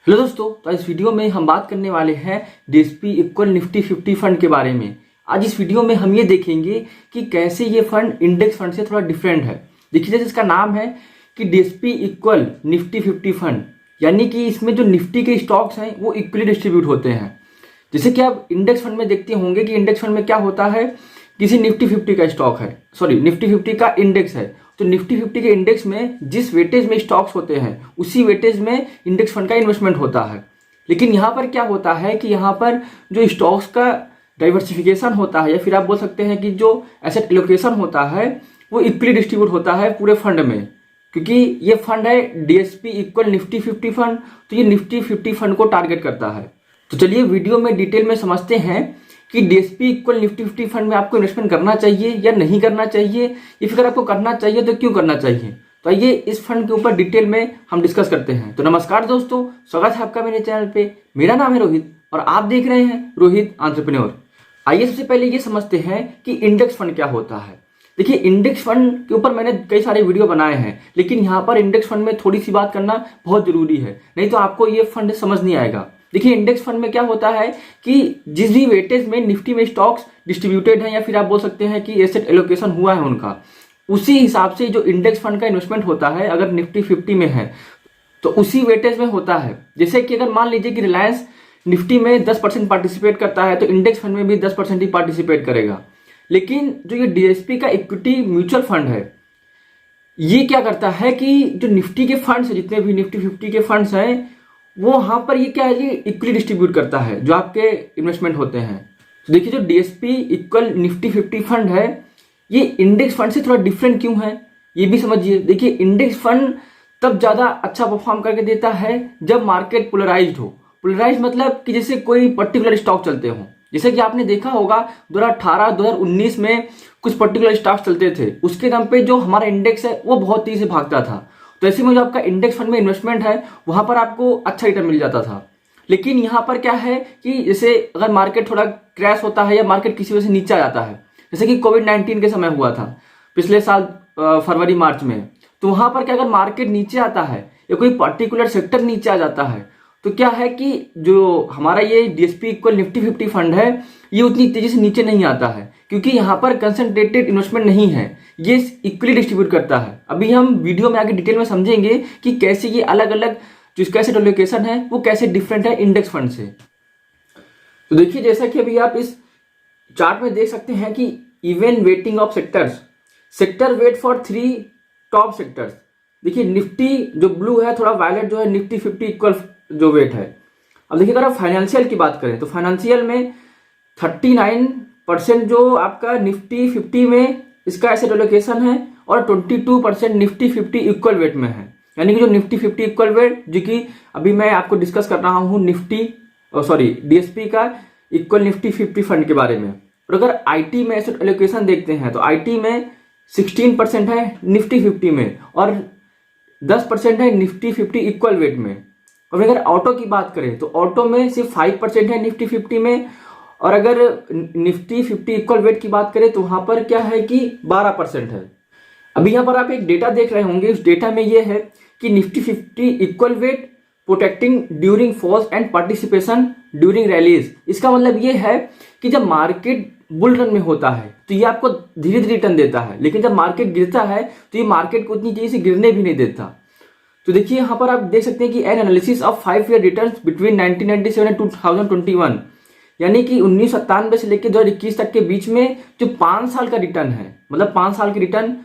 Hello दोस्तों, तो इस वीडियो में हम बात करने वाले हैं डीएसपी इक्वल निफ्टी 50 फंड के बारे में। आज इस वीडियो में हम ये देखेंगे कि कैसे ये फंड इंडेक्स फंड से थोड़ा डिफरेंट है। देखिए, जैसे इसका नाम है कि डीएसपी इक्वल निफ्टी 50 फंड, यानी कि इसमें जो निफ्टी के स्टॉक्स हैं वो इक्वली डिस्ट्रीब्यूट होते हैं। जैसे कि आप इंडेक्स फंड में देखते होंगे कि इंडेक्स फंड में क्या होता है, किसी निफ्टी 50 का स्टॉक है, सॉरी निफ्टी 50 का इंडेक्स है, तो निफ्टी 50 के इंडेक्स में जिस वेटेज में स्टॉक्स होते हैं उसी वेटेज में इंडेक्स फंड का इन्वेस्टमेंट होता है। लेकिन यहाँ पर क्या होता है कि यहाँ पर जो स्टॉक्स का डाइवर्सिफिकेशन होता है, या फिर आप बोल सकते हैं कि जो एसेट एलोकेशन होता है वो इक्वली डिस्ट्रीब्यूट होता है पूरे फंड में। क्योंकि ये फंड है डीएसपी इक्वल निफ्टी 50 फंड, तो ये निफ्टी 50 फंड को टारगेट करता है। तो चलिए वीडियो में डिटेल में समझते हैं कि डीएसपी इक्वल निफ्टी 50 फंड में आपको इन्वेस्टमेंट करना चाहिए या नहीं करना चाहिए, या फिर आपको करना चाहिए तो क्यों करना चाहिए। तो आइए इस फंड के ऊपर डिटेल में हम डिस्कस करते हैं। तो नमस्कार दोस्तों, स्वागत है आपका मेरे चैनल पे। मेरा नाम है रोहित और आप देख रहे हैं रोहित एंटरप्रेन्योर। आइए सबसे पहले ये समझते हैं कि इंडेक्स फंड क्या होता है। देखिए, इंडेक्स फंड के ऊपर मैंने कई सारे वीडियो बनाए हैं, लेकिन यहाँ पर इंडेक्स फंड में थोड़ी सी बात करना बहुत जरूरी है, नहीं तो आपको ये फंड समझ नहीं आएगा। देखिए, इंडेक्स फंड में क्या होता है कि जिस भी वेटेज में निफ्टी में स्टॉक्स डिस्ट्रीब्यूटेड हैं, या फिर आप बोल सकते हैं कि एसेट एलोकेशन हुआ है उनका, उसी हिसाब से जो इंडेक्स फंड का इन्वेस्टमेंट होता है, अगर निफ्टी 50 में है तो उसी वेटेज में होता है। जैसे कि अगर मान लीजिए कि रिलायंस निफ्टी में 10% पार्टिसिपेट करता है तो इंडेक्स फंड में भी 10% ही पार्टिसिपेट करेगा। लेकिन जो ये डीएसपी का इक्विटी म्यूचुअल फंड है, ये क्या करता है कि जो निफ्टी के फंड्स है, जितने भी निफ्टी 50 के फंड्स हैं, वो वहां पर ये क्या है, ये इक्वली डिस्ट्रीब्यूट करता है जो आपके इन्वेस्टमेंट होते हैं। तो देखिए, जो डीएसपी इक्वल निफ्टी 50 फंड है, ये इंडेक्स फंड से थोड़ा डिफरेंट क्यों है ये भी समझिए। देखिए, इंडेक्स फंड तब ज्यादा अच्छा परफॉर्म करके देता है जब मार्केट पोलराइज्ड हो। पोलराइज मतलब कि जैसे कोई पर्टिकुलर स्टॉक चलते हो। जैसे कि आपने देखा होगा 2018-2019 में कुछ पर्टिकुलर स्टॉक्स चलते थे, उसके दम पे जो हमारा इंडेक्स है वो बहुत तेजी से भागता था। तो ऐसे में जो आपका इंडेक्स फंड में इन्वेस्टमेंट है वहां पर आपको अच्छा रिटर्न मिल जाता था। लेकिन यहाँ पर क्या है कि जैसे अगर मार्केट थोड़ा क्रैश होता है या मार्केट किसी वजह से नीचे आ जाता है, जैसे कि कोविड-19 के समय हुआ था पिछले साल फरवरी मार्च में, तो वहां पर क्या, अगर मार्केट नीचे आता है या कोई पर्टिकुलर सेक्टर नीचे आ जाता है, तो क्या है कि जो हमारा ये डीएसपी इक्वल निफ्टी 50 फंड है, ये उतनी तेजी से नीचे नहीं आता है, क्योंकि यहाँ पर कंसंट्रेटेड इन्वेस्टमेंट नहीं है, ये इक्वली डिस्ट्रीब्यूट करता है। अभी हम वीडियो में आगे डिटेल में समझेंगे कि कैसे ये अलग अलग जो इसका एसेट एलोकेशन है वो कैसे डिफरेंट है इंडेक्स फंड से। तो देखिए, जैसा कि अभी आप इस चार्ट में देख सकते हैं कि even weighting of sectors, sector weight for 3 top sectors. देखिए, निफ्टी जो ब्लू है, थोड़ा वायलेट जो है, निफ्टी 50 इक्वल जो वेट है। अब देखिए, अगर आप फाइनेंशियल की बात करें तो फाइनेंशियल में 39% जो आपका निफ्टी 50 में इसका एसेट एलोकेशन है, और 22% निफ्टी 50 इक्वल वेट में है। यानी कि जो निफ्टी 50 इक्वल वेट, जो कि अभी मैं आपको डिस्कस कर रहा हूं डीएसपी का इक्वल निफ्टी 50 फंड के बारे में। और अगर आईटी में एसेट एलोकेशन देखते हैं तो आईटी में 16% है निफ्टी 50 में, और 10% है निफ्टी 50 इक्वल वेट में। और अगर ऑटो की बात करें तो ऑटो में सिर्फ 5% है निफ्टी 50 में, और अगर निफ्टी 50 इक्वल वेट की बात करें तो वहां पर क्या है कि 12% है। अभी यहाँ पर आप एक डेटा देख रहे होंगे, उस डेटा में ये है कि Nifty 50 equal weight protecting during falls and participation during rallies. इसका मतलब ये है कि जब मार्केट बुल रन में होता है तो ये आपको धीरे धीरे रिटर्न देता है, लेकिन जब मार्केट गिरता है तो ये मार्केट को उतनी तेजी से गिरने भी नहीं देता। तो देखिए, यहाँ पर आप देख सकते हैं कि N analysis of 5 year returns between 1997 and 2021, यानी कि 1997 से लेकर 2021 तक के बीच में जो 5 साल का रिटर्न है, मतलब 5 साल के रिटर्न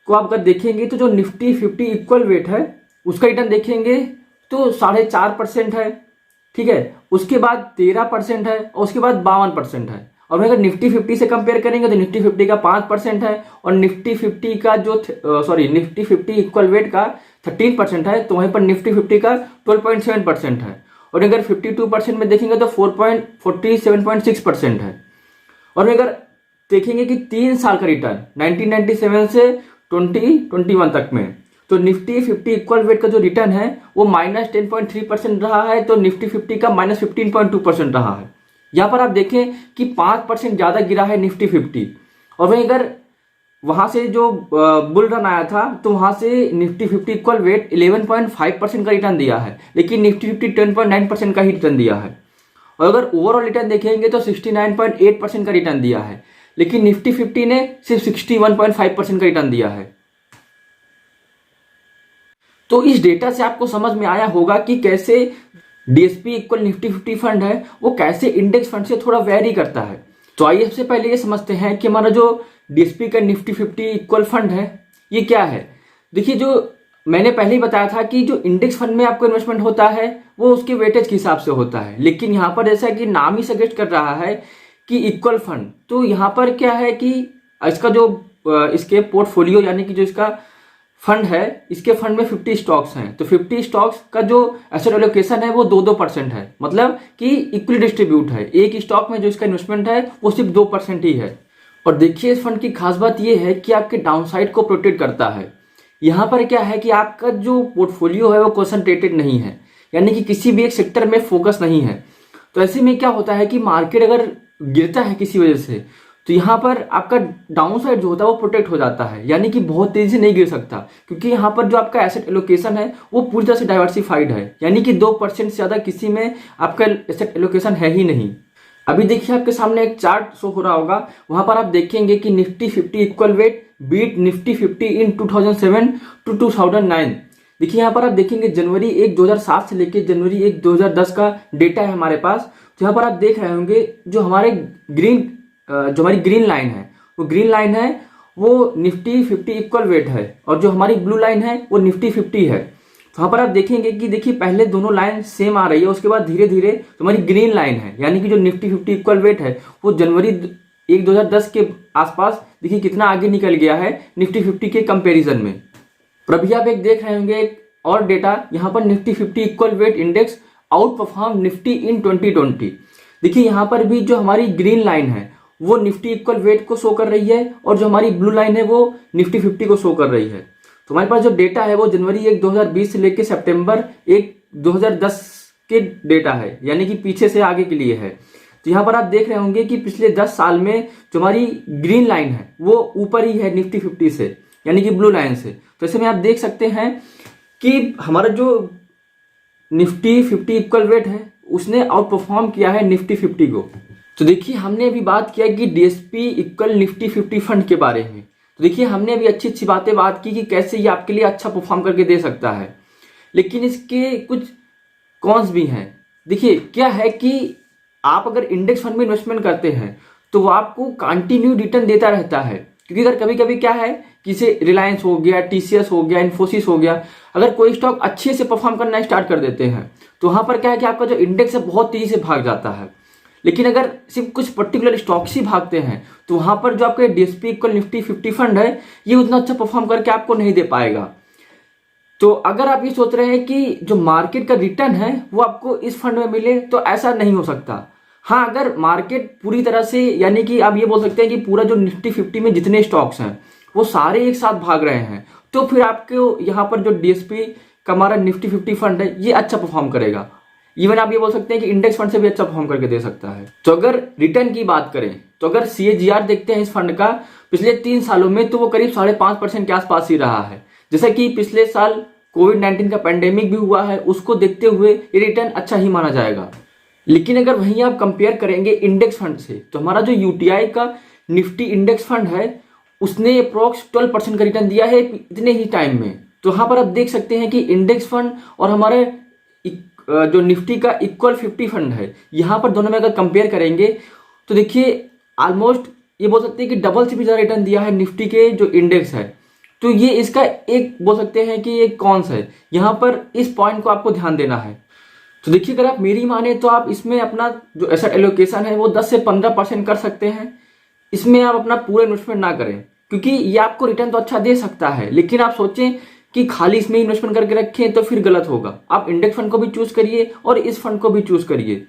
को आप अगर देखेंगे तो जो निफ्टी 50 इक्वल वेट है उसका रिटर्न देखेंगे तो 4.5% है, ठीक है। उसके बाद 13% है, और उसके बाद 52% है। और अगर निफ्टी 50 से कंपेयर करेंगे तो निफ्टी 50 का 5% है, और निफ्टी 50 का निफ्टी 50 इक्वल वेट का 13% है, तो वहीं पर निफ्टी 50 का 12.7% है। और अगर 52% में देखेंगे तो 47.6% है। और अगर देखेंगे कि 3 साल का रिटर्न 1997 से 2021 तक में, तो निफ्टी 50 इक्वल वेट का जो रिटर्न है वो -10.3% रहा है, तो निफ्टी 50 का -15.2% रहा है। यहाँ पर आप देखें कि 5% ज्यादा गिरा है निफ्टी 50। और वहीं अगर वहां से जो बुल रन आया था तो वहां से निफ्टी 50 इक्वल वेट 11.5% का रिटर्न दिया है, लेकिन निफ्टी 50 10.9% का ही रिटर्न दिया है। और अगर ओवरऑल रिटर्न देखेंगे तो 69.8% का रिटर्न दिया है, लेकिन निफ्टी 50 ने सिर्फ 61.5% का रिटर्न दिया है। तो इस डेटा से आपको समझ में आया होगा कि कैसे डीएसपी इक्वल निफ्टी 50 फंड है वो कैसे इंडेक्स फंड से थोड़ा वेरी करता है। तो आइए सबसे पहले ये समझते हैं कि हमारा जो डीएसपी का निफ्टी 50 इक्वल फंड है ये क्या है। देखिए, जो मैंने पहले ही बताया था कि जो इंडेक्स फंड में आपको इन्वेस्टमेंट होता है वो उसके वेटेज के हिसाब से होता है, लेकिन यहाँ पर जैसा कि नाम ही सजेस्ट कर रहा है कि इक्वल फंड, तो यहाँ पर क्या है कि इसका जो इसके पोर्टफोलियो यानी कि जो इसका फंड है, इसके फंड में 50 स्टॉक्स हैं, तो 50 स्टॉक्स का जो एसेट एलोकेशन है वो 2-2% है, मतलब कि इक्वली डिस्ट्रीब्यूट है। एक स्टॉक में जो इसका इन्वेस्टमेंट है वो सिर्फ 2% ही है। और देखिए, इस फंड की खास बात ये है कि आपके डाउनसाइड को प्रोटेक्ट करता है। यहाँ पर क्या है कि आपका जो पोर्टफोलियो है वो कॉन्सेंट्रेटेड नहीं है, यानी कि किसी भी एक सेक्टर में फोकस नहीं है। तो ऐसे में क्या होता है कि मार्केट अगर गिरता है किसी वजह से, तो यहाँ पर आपका डाउन साइड जो होता है वो प्रोटेक्ट हो जाता है, यानी कि बहुत तेजी से नहीं गिर सकता, क्योंकि यहाँ पर जो आपका एसेट एलोकेशन है वो पूरी तरह से डाइवर्सिफाइड है, यानी कि 2% से ज़्यादा किसी में आपका एसेट एलोकेशन है ही नहीं। अभी देखिए, आपके सामने एक चार्ट शो हो रहा होगा, वहां पर आप देखेंगे कि Nifty 50 equal weight beat Nifty 50 in 2007 to 2009। देखिए, यहाँ पर आप देखेंगे जनवरी 1 2007 से लेकर जनवरी 1 2010 का डेटा है हमारे पास। तो यहाँ पर आप देख रहे होंगे जो हमारी ग्रीन लाइन है, वो ग्रीन लाइन है वो निफ्टी 50 इक्वल वेट है, और जो हमारी ब्लू लाइन है वो निफ्टी 50 है। तो यहाँ पर आप देखेंगे कि देखिए पहले दोनों लाइन सेम आ रही है, उसके बाद धीरे धीरे तुम्हारी ग्रीन लाइन है, यानी कि जो निफ्टी 50 इक्वल वेट है वो जनवरी 1 2010 के आसपास देखिए कितना आगे निकल गया है निफ्टी 50 के कंपैरिजन में। और अभी आप एक देख रहे होंगे एक और डेटा, यहाँ पर Nifty 50 equal weight index outperform Nifty in 2020। देखिए, यहाँ पर भी जो हमारी ग्रीन लाइन है वो निफ्टी इक्वल वेट को शो कर रही है, और जो हमारी ब्लू लाइन है वो निफ्टी 50 को शो कर रही है। तो हमारे पास जो डेटा है वो जनवरी 1 2020 से लेकर सितंबर 1 2010 के डेटा है, यानी कि पीछे से आगे के लिए है। तो यहाँ पर आप देख रहे होंगे कि पिछले 10 साल में जो हमारी ग्रीन लाइन है वो ऊपर ही है निफ्टी 50 से, यानी कि ब्लू लाइन से। तो ऐसे में आप देख सकते हैं कि हमारा जो निफ्टी 50 इक्वल वेट है उसने आउट परफॉर्म किया है निफ्टी 50 को। तो देखिए, हमने अभी बात किया कि डीएसपी इक्वल निफ्टी 50 फंड के बारे में। तो देखिए, हमने अभी अच्छी अच्छी बात की कि कैसे ये आपके लिए अच्छा परफॉर्म करके दे सकता है, लेकिन इसके कुछ कॉन्स भी हैं। देखिए, क्या है कि आप अगर इंडेक्स फंड में इन्वेस्टमेंट करते हैं तो वो आपको कंटिन्यू रिटर्न देता रहता है, क्योंकि अगर कभी कभी क्या है कि से रिलायंस हो गया, टीसीएस हो गया, इन्फोसिस हो गया, अगर कोई स्टॉक अच्छे से परफॉर्म करना स्टार्ट कर देते हैं तो वहां पर क्या है कि आपका जो इंडेक्स है बहुत तेजी से भाग जाता है। लेकिन अगर सिर्फ कुछ पर्टिकुलर स्टॉक्स ही भागते हैं तो वहां पर जो आपका डीएसपी इक्वल निफ्टी 50 फंड है ये उतना अच्छा परफॉर्म करके आपको नहीं दे पाएगा। तो अगर आप ये सोच रहे हैं कि जो मार्केट का रिटर्न है वो आपको इस फंड में मिले, तो ऐसा नहीं हो सकता। हाँ, अगर मार्केट पूरी तरह से, यानी कि आप ये बोल सकते हैं कि पूरा जो निफ्टी 50 में जितने स्टॉक्स हैं वो सारे एक साथ भाग रहे हैं, तो फिर आपको यहाँ पर जो डीएसपी का हमारा निफ्टी 50 फंड है ये अच्छा परफॉर्म करेगा। इवन आप ये बोल सकते हैं कि इंडेक्स फंड से भी अच्छा परफॉर्म करके दे सकता है। तो अगर रिटर्न की बात करें तो अगर सीएजीआर देखते हैं इस फंड का पिछले 3 सालों में, तो वो करीब 5.5% के आसपास ही रहा है। जैसा कि पिछले साल कोविड-19 का पैंडेमिक भी हुआ है, उसको देखते हुए ये रिटर्न अच्छा ही माना जाएगा। लेकिन अगर वहीं आप कंपेयर करेंगे इंडेक्स फंड से, तो हमारा जो यूटीआई का निफ्टी इंडेक्स फंड है उसने अप्रोक्स 12% का रिटर्न दिया है इतने ही टाइम में। तो यहाँ पर आप देख सकते हैं कि इंडेक्स फंड और हमारे जो निफ्टी का इक्वल 50 फंड है, यहाँ पर दोनों में अगर कंपेयर करेंगे तो देखिए ऑलमोस्ट ये बोल सकते हैं कि डबल से भी ज़्यादा रिटर्न दिया है निफ्टी के जो इंडेक्स है। तो ये इसका एक बोल सकते हैं कि एक कॉन्स है, यहाँ पर इस पॉइंट को आपको ध्यान देना है। तो देखिए, अगर आप मेरी माने तो आप इसमें अपना जो एसेट एलोकेशन है वो 10 से 15% कर सकते हैं। इसमें आप अपना पूरा इन्वेस्टमेंट ना करें, क्योंकि ये आपको रिटर्न तो अच्छा दे सकता है, लेकिन आप सोचें कि खाली इसमें इन्वेस्टमेंट करके रखें तो फिर गलत होगा। आप इंडेक्स फंड को भी चूज करिए और इस फंड को भी चूज करिए।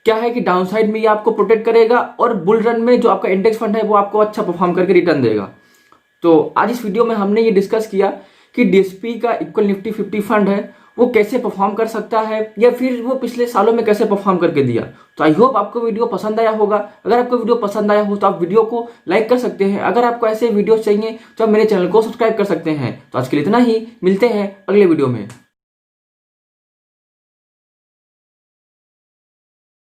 क्या है कि डाउनसाइड में ये आपको प्रोटेक्ट करेगा और बुल रन में जो आपका इंडेक्स फंड है वो आपको अच्छा परफॉर्म करके रिटर्न देगा। तो आज इस वीडियो में हमने ये डिस्कस किया कि डीएसपी का इक्वल निफ्टी 50 फंड है वो कैसे परफॉर्म कर सकता है या फिर वो पिछले सालों में कैसे परफॉर्म करके दिया। तो आई होप आपको वीडियो पसंद आया होगा। अगर आपको वीडियो पसंद आया हो तो आप वीडियो को लाइक कर सकते हैं। अगर आपको ऐसे वीडियो चाहिए तो आप मेरे चैनल को सब्सक्राइब कर सकते हैं। तो आज के लिए इतना ही, मिलते हैं अगले वीडियो में।